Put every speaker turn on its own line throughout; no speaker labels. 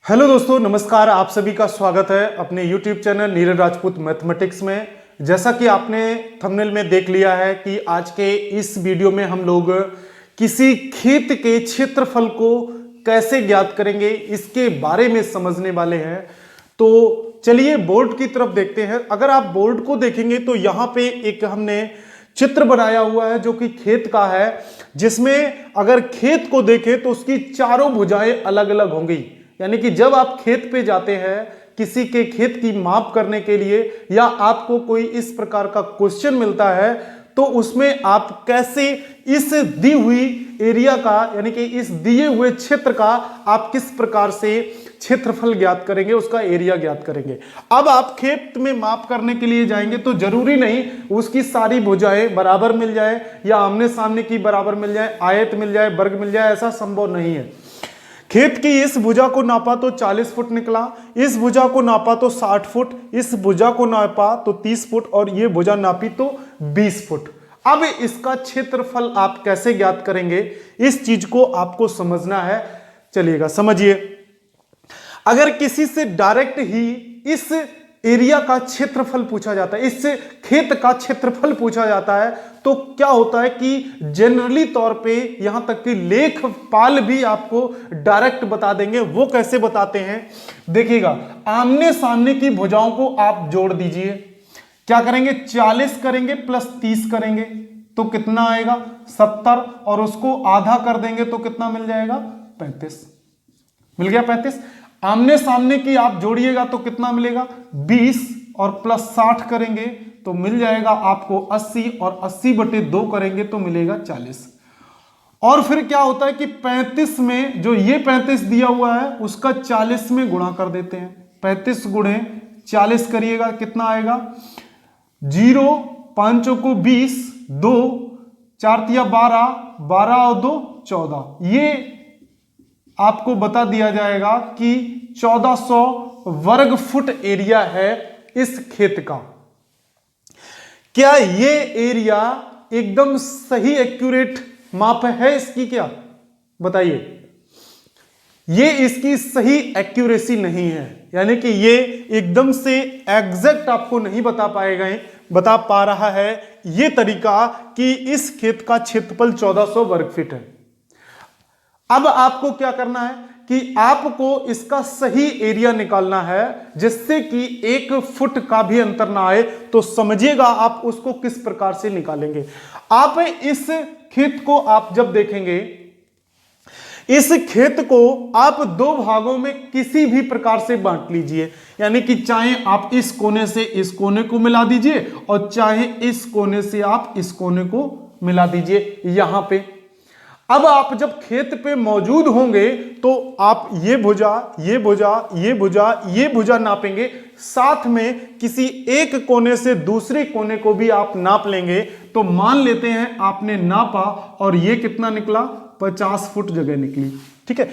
Hello दोस्तों, नमस्कार। आप सभी का स्वागत है अपने YouTube channel Neeraj Rajput mathematics में। जैसा कि आपने थंबनेल में देख लिया है कि आज के इस वीडियो में हम लोग किसी खेत के क्षेत्रफल को कैसे ज्ञात करेंगे इसके बारे में समझने वाले हैं। तो चलिए बोर्ड की तरफ देखते हैं। अगर आप बोर्ड को देखेंगे तो यहाँ पे एक हमने चित्र बनाया हुआ है जो कि खेत का है, जिसमें अगर खेत को देखें तो उसकी चारों भुजाएं अलग अलग होंगी। यानी कि जब आप खेत पे जाते हैं किसी के खेत की माप करने के लिए या आपको कोई इस प्रकार का क्वेश्चन मिलता है तो उसमें आप कैसे इस दी हुई एरिया का यानी कि इस दिए हुए क्षेत्र का आप किस प्रकार से क्षेत्रफल ज्ञात करेंगे, उसका एरिया ज्ञात करेंगे। अब आप खेत में माप करने के लिए जाएंगे तो जरूरी नहीं उसकी सारी भुजाएं बराबर मिल जाए या आमने सामने की बराबर मिल जाए, आयत मिल जाए, वर्ग मिल जाए, ऐसा संभव नहीं है। खेत की इस भुजा को नापा तो 40 फुट निकला, इस भुजा को नापा तो 60 फुट, इस भुजा को नापा तो 30 फुट और ये भुजा नापी तो 20 फुट। अब इसका क्षेत्रफल आप कैसे ज्ञात करेंगे, इस चीज को आपको समझना है। चलिएगा समझिए। अगर किसी से डायरेक्ट ही इस एरिया का क्षेत्रफल पूछा जाता है, इस खेत का क्षेत्रफल पूछा जाता है, तो क्या होता है कि जनरली तौर पे यहां तक कि लेखपाल भी आपको डायरेक्ट बता देंगे। वो कैसे बताते हैं देखिएगा। आमने सामने की भुजाओं को आप जोड़ दीजिए। क्या करेंगे, 40 करेंगे प्लस 30 करेंगे तो कितना आएगा 70, और उसको आधा कर देंगे तो कितना मिल जाएगा 35। मिल गया 35। आमने सामने की आप जोड़िएगा तो कितना मिलेगा 20, और प्लस 60 करेंगे तो मिल जाएगा आपको 80, और 80/2 करेंगे तो मिलेगा 40। और फिर क्या होता है कि 35 में जो ये 35 दिया हुआ है उसका 40 में गुणा कर देते हैं। 35 गुणे 40 करिएगा कितना आएगा 0, 5 को 20, 2 4 तिया 12, 12 और 2 14। ये आपको बता दिया जाएगा कि 1400 वर्ग फुट एरिया है इस खेत का। क्या ये एरिया एकदम सही एक्यूरेट माप है इसकी? क्या बताइए, ये इसकी सही एक्यूरेसी नहीं है। यानी कि ये एकदम से एग्जैक्ट आपको नहीं बता पा रहा है ये तरीका कि इस खेत का क्षेत्रफल 1400 वर्ग फीट है। अब आपको क्या करना है कि आपको इसका सही एरिया निकालना है जिससे कि 1 फुट का भी अंतर ना आए। तो समझिएगा आप उसको किस प्रकार से निकालेंगे। आप इस खेत को आप जब देखेंगे, इस खेत को आप 2 भागों में किसी भी प्रकार से बांट लीजिए। यानी कि चाहे आप इस कोने से इस कोने को मिला दीजिए और चाहे इस कोने से आप इस कोने को मिला दीजिए यहां पे। अब आप जब खेत पे मौजूद होंगे तो आप ये भुजा, ये भुजा, ये भुजा, ये भुजा नापेंगे, साथ में किसी एक कोने से दूसरे कोने को भी आप नाप लेंगे। तो मान लेते हैं आपने नापा और ये कितना निकला 50 फुट जगह निकली। ठीक है,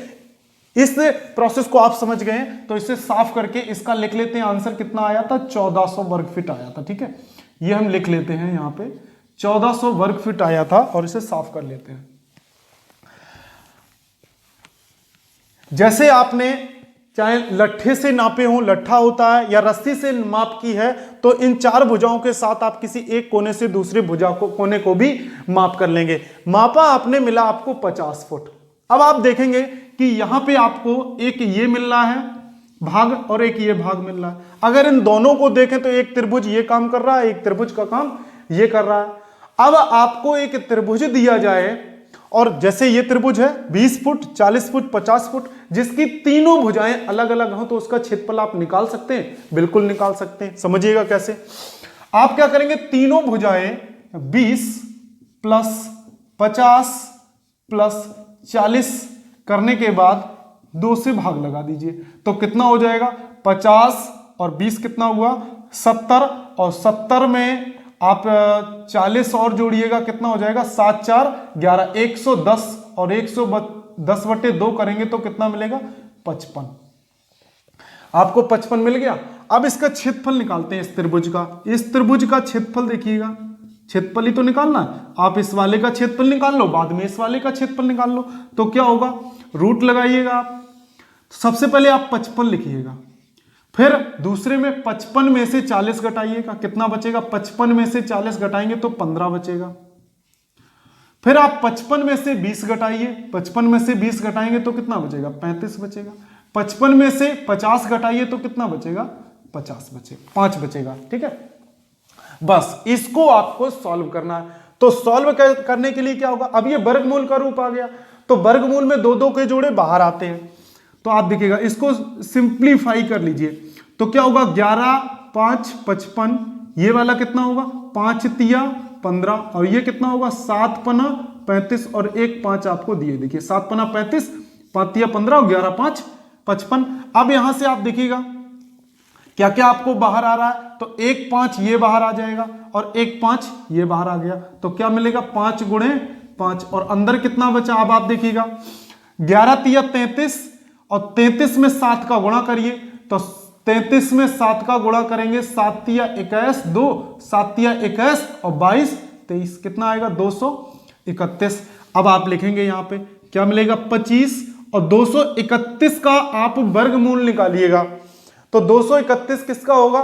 इस प्रोसेस को आप समझ गए हैं तो इसे साफ करके इसका लिख लेते हैं। आंसर कितना आया था 1400 वर्ग फीट आया था। ठीक है, ये हम लिख लेते हैं यहां पे 1400 वर्ग फीट आया था और इसे साफ कर लेते हैं। जैसे आपने चाहे लट्ठे से नापे हो, लट्ठा होता है, या रस्सी से माप की है, तो इन 4 भुजाओं के साथ आप किसी एक कोने से दूसरे कोने को भी माप कर लेंगे। मापा आपने, मिला आपको 50 फुट। अब आप देखेंगे कि यहां पे आपको एक ये मिल रहा है भाग और एक ये भाग मिल रहा है। अगर इन दोनों को देखें तो एक त्रिभुज ये काम कर रहा है, एक त्रिभुज का काम ये कर रहा है। अब आपको एक त्रिभुज दिया जाए और जैसे ये त्रिभुज है 20 फुट, 40 फुट, 50 फुट, जिसकी तीनों भुजाएं अलग अलग हो, तो उसका क्षेत्रफल आप निकाल सकते हैं, बिल्कुल निकाल सकते हैं। समझिएगा कैसे। आप क्या करेंगे, तीनों भुजाएं 20 प्लस 50 प्लस 40 करने के बाद 2 से भाग लगा दीजिए तो कितना हो जाएगा 50 और 20 कितना हुआ 70, और 70 में आप 40 और जोड़िएगा कितना हो जाएगा 7 4 11, 110, और 110/2 करेंगे तो कितना मिलेगा 55। आपको 55 मिल गया। अब इसका क्षेत्रफल निकालते हैं इस त्रिभुज का। इस त्रिभुज का क्षेत्रफल देखिएगा, क्षेत्रफल ही तो निकालना है। आप इस वाले का क्षेत्रफल निकाल लो, बाद में इस वाले का क्षेत्रफल निकाल लो। तो क्या होगा, रूट लगाइएगा आप, सबसे पहले आप 55 लिखिएगा, फिर दूसरे में 55 में से 40 घटाइएगा, कितना बचेगा? 55 में से 40 घटाएंगे तो 15 बचेगा। फिर आप 55 में से 20 घटाइए, 55 में से 20 घटाएंगे तो कितना बचेगा? 35 बचेगा। 55 में से 50 घटाइए तो कितना बचेगा? 50 बचेगा, 5 बचेगा। ठीक है, बस इसको आपको सॉल्व करना है। तो सॉल्व करने के लिए क्या होगा? अब ये वर्गमूल का रूप आ गया, तो वर्गमूल में दो दो के जोड़े बाहर आते हैं, तो आप देखिएगा इसको सिंप्लीफाई कर लीजिए, तो क्या होगा? 11 5 55, ये वाला कितना होगा? 5 तिया 15, और ये कितना होगा? 7 पना 35 और 1 5 आपको दिए। देखिए 7 पना 35, 5 तिया 15 और 11 5 55। अब यहां से आप देखिएगा क्या क्या आपको बाहर आ रहा है, तो 1 5 ये बाहर आ जाएगा और 1 5 ये बाहर आ गया, तो क्या मिलेगा? 5 गुणे 5, और अंदर कितना बचा? अब आप देखिएगा 11 तिया 33, और 33 में 7 का गुणा करिए, तो 33 में 7 का गुणा करेंगे, 7 तिया 21 2, 7 तिया 21 और 22 23, कितना आएगा? 231। अब आप लिखेंगे यहां पे क्या मिलेगा? 25, और 231 का आप वर्गमूल निकालिएगा, तो 231 किसका होगा?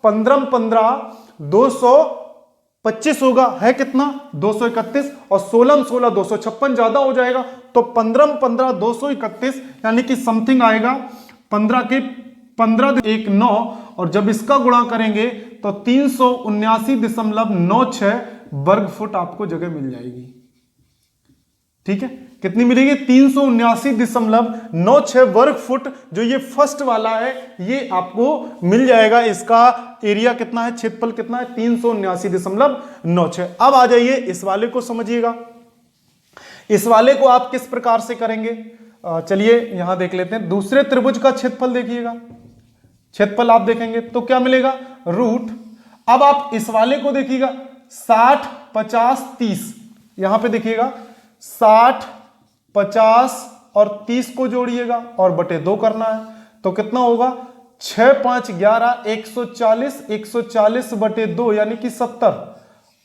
15 15 225 होगा, है कितना? 231, और 16 16 256 ज्यादा हो जाएगा, तो 15 15 231 यानी कि समथिंग आएगा 15 के 15 1 9, और जब इसका गुणा करेंगे तो 379.96 वर्ग फुट आपको जगह मिल जाएगी। ठीक है, कितनी मिलेगी? 379.96 वर्ग फुट। जो ये फर्स्ट वाला है ये आपको मिल जाएगा। इसका एरिया कितना है? क्षेत्रफल कितना है? 379.96। अब आ जाइए इस वाले को समझिएगा। इस वाले को आप किस प्रकार से करेंगे? चलिए यहां देख लेते हैं। दूसरे त्रिभुज का क्षेत्रफल देखिएगा, क्षेत्रफल आप देखेंगे तो क्या मिलेगा? रूट। अब आप इस वाले को देखिएगा 60 50 30, यहां पे देखिएगा 60 50 और 30 को जोड़िएगा और बटे 2 करना है, तो कितना होगा? 6 5 11 140, 140 बटे 2 यानी कि 70।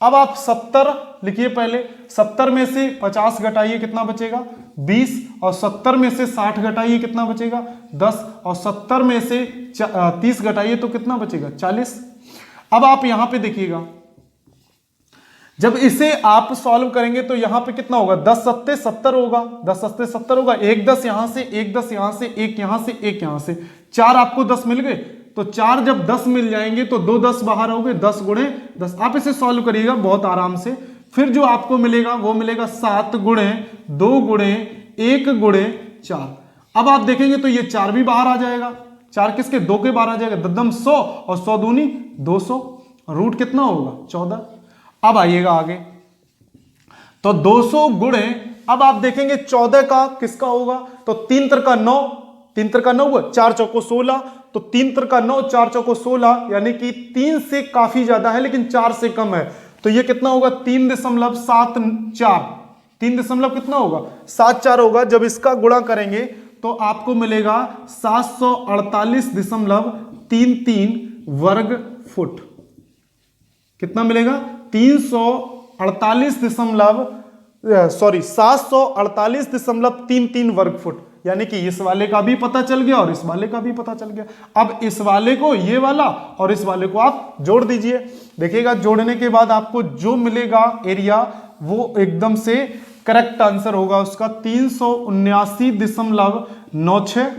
अब आप 70 लिखिए पहले, 70 में से 50 घटाइए, कितना बचेगा? 20, और 70 में से 60 घटाइए, कितना बचेगा? 10, और 70 में से 30 घटाइए तो कितना बचेगा? 40। अब आप यहां पे देखिएगा, जब इसे आप सॉल्व करेंगे तो यहां पे कितना होगा? 10 सत्ते 70 होगा, 10 सत्ते 70 होगा, 1 10 यहां से, 1 10 यहां से, 1 यहां से, 1 यहां से, 4 आपको 10 मिल गए, तो 4 जब 10 मिल जाएंगे तो 2 10 बाहर हो गए, 10 गुणे 10। आप इसे सॉल्व करिएगा बहुत आराम से, फिर जो आपको मिलेगा वो मिलेगा 7 गुणे 2 गुणे 1 गुणे 4। अब आप देखेंगे तो ये 4 भी बाहर आ जाएगा, 4 किसके? 2 के बाहर आ जाएगा, ददम 100, और 100 दूनी 200, रूट कितना होगा? 14। अब आइएगा आगे, तो 200 गुणे, अब आप देखेंगे 14 का किसका होगा? तो 3 3 का 9, 3 3 का 9 हुआ, 4 चौको 16, तो 3 3 का 9, 4 चौको 16, यानी कि 3 से काफी ज्यादा है लेकिन 4 से कम है, तो ये कितना होगा? 3.74। 3 कितना होगा? 74 होगा। जब इसका गुणा करेंगे तो आपको मिलेगा 748.33 वर्ग फुट। कितना मिलेगा? 748.33 वर्ग फुट, यानी कि इस वाले का भी पता चल गया और इस वाले का भी पता चल गया। अब इस वाले को, ये वाला और इस वाले को आप जोड़ दीजिए, देखिएगा जोड़ने के बाद आपको जो मिलेगा एरिया वो एकदम से करेक्ट आंसर होगा उसका 379.96,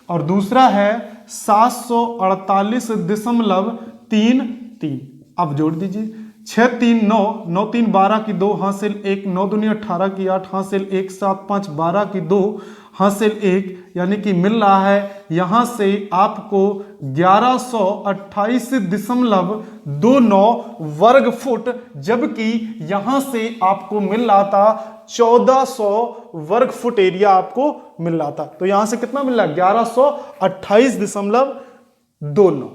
और दूसरा है 748.33। अब जोड़ दीजिए, 6 3 9, 9 3 12 की 2 हासिल 1, 9 दूनी 18 की 8 हासिल 1, 7 5 12 की 2 हासिल 1, यानी कि मिल रहा है यहां से आपको 1128.29 वर्ग फुट, जबकि यहां से आपको मिल रहा था 1400 वर्ग फुट एरिया आपको मिल रहा था। तो यहां से कितना मिल रहा है? 1128.29।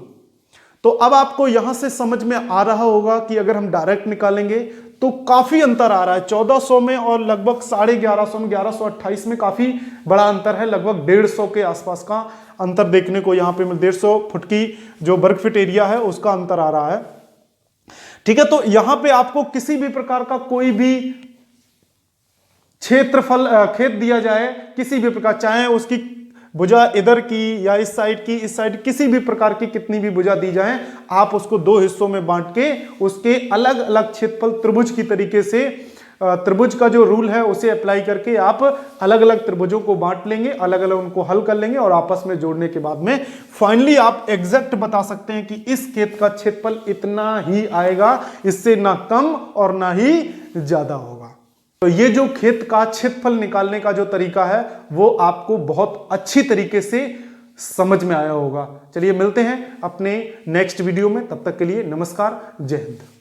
तो अब आपको यहां से समझ में आ रहा होगा कि अगर हम डायरेक्ट निकालेंगे तो काफी अंतर आ रहा है 1400 में और लगभग 1150 में, 1128 में काफी बड़ा अंतर है, लगभग 150 के आसपास का अंतर देखने को यहां पे 150 फुट की जो वर्ग फीट एरिया है उसका अंतर आ रहा है। ठीक है, तो यहां पे आपको किसी भी प्रकार का कोई भी क्षेत्रफल खेत दिया जाए, किसी भी प्रकार, चाहे उसकी भुजा इधर की या इस साइड किसी भी प्रकार की कितनी भी भुजा दी जाए, आप उसको दो हिस्सों में बांट के उसके अलग अलग क्षेत्रफल त्रिभुज की तरीके से, त्रिभुज का जो रूल है उसे अप्लाई करके आप अलग अलग त्रिभुजों को बांट लेंगे, अलग अलग उनको हल कर लेंगे और आपस में जोड़ने के बाद में फाइनली आप एग्जैक्ट बता सकते हैं कि इस खेत का क्षेत्रफल इतना ही आएगा, इससे ना कम और ना ही ज्यादा होगा। तो ये जो खेत का क्षेत्रफल निकालने का जो तरीका है वो आपको बहुत अच्छी तरीके से समझ में आया होगा। चलिए मिलते हैं अपने नेक्स्ट वीडियो में, तब तक के लिए नमस्कार, जय हिंद।